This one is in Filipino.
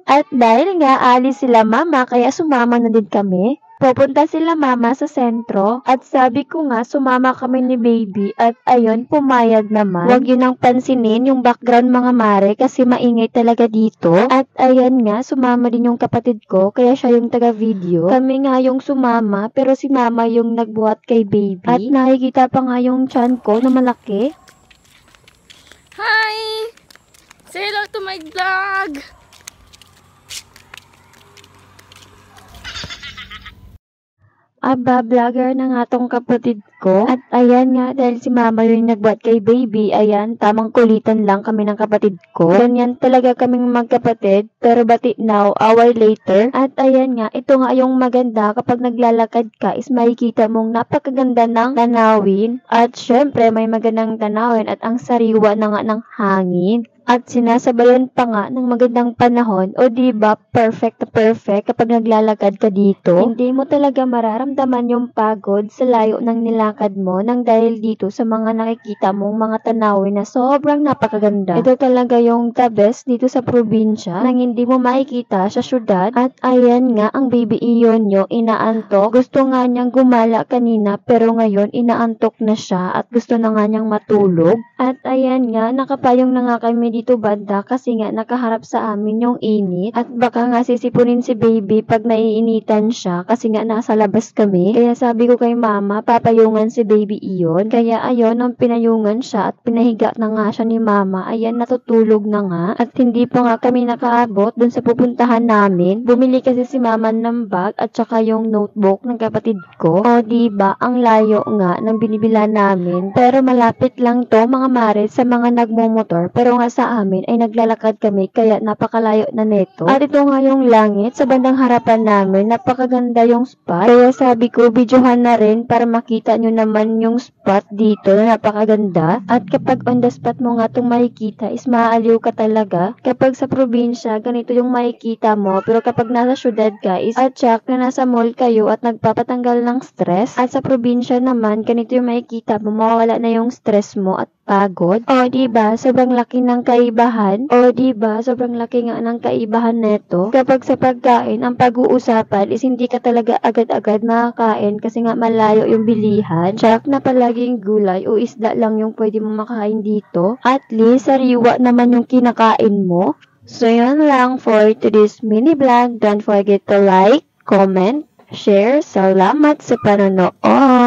At dahil nga alis sila mama, kaya sumama na din kami. Pupunta sila mama sa sentro at sabi ko nga sumama kami ni baby at ayun pumayag naman. Huwag yun ang pansinin yung background mga mare kasi maingay talaga dito. At ayan nga sumama din yung kapatid ko kaya siya yung taga video. Kami nga yung sumama pero si mama yung nagbuhat kay baby. At nakikita pa nga yung tiyan ko na malaki. Hi! Say hello to my vlog! Aba, vlogger na nga tong kapatid ko. At ayan nga, dahil si mama yung nagbuhat kay baby, ayan, tamang kulitan lang kami ng kapatid ko. Ganyan talaga kaming magkapatid, pero but now, hour later. At ayan nga, ito nga yung maganda kapag naglalakad ka is makikita mong napakaganda ng tanawin. At syempre, may magandang tanawin at ang sariwa na nga ng hangin. At sinasabayan pa nga ng magandang panahon o diba perfect na perfect kapag naglalakad ka dito. Hindi mo talaga mararamdaman yung pagod sa layo ng nilakad mo nang dahil dito sa mga nakikita mong mga tanawin na sobrang napakaganda. Ito talaga yung the best dito sa probinsya nang hindi mo makikita sa syudad. At ayan nga ang baby iyon nyo inaantok. Gusto nga niyang gumala kanina pero ngayon inaantok na siya at gusto na nga niyang matulog. At ayan nga nakapayong na nga kami dito banda kasi nga nakaharap sa amin yung init at baka nga sisipunin si baby pag naiinitan siya kasi nga nasa labas kami. Kaya sabi ko kay mama, papayungan si baby iyon. Kaya ayun, nung pinayungan siya at pinahiga na nga siya ni mama, ayan natutulog na nga at hindi pa nga kami nakaabot dun sa pupuntahan namin. Bumili kasi si mama ng bag at saka yung notebook ng kapatid ko. O diba, ang layo nga ng binibila namin. Pero malapit lang to mga mare sa mga nagmumotor. Pero nga sa amin ay naglalakad kami kaya napakalayo na neto. At ito nga yung langit sa bandang harapan namin, napakaganda yung spot. Kaya sabi ko videohan na rin para makita nyo naman yung spot dito na napakaganda. At kapag on the spot mo nga itong makikita is maaaliw ka talaga. Kapag sa probinsya ganito yung makikita mo pero kapag nasa syudad ka is atsak na nasa mall kayo at nagpapatanggal ng stress. At sa probinsya naman ganito yung makikita mo, mawawala na yung stress mo at pagod. O diba, sobrang laki ng kaibahan. O diba, sobrang laki nga ng kaibahan neto. Kapag sa pagkain, ang pag-uusapan is hindi ka talaga agad-agad makakain kasi nga malayo yung bilihan. Tsak na palaging gulay o isda lang yung pwede mo makain dito. At least, sariwa naman yung kinakain mo. So, yun lang for today's mini vlog. Don't forget to like, comment, share. Salamat sa panonood!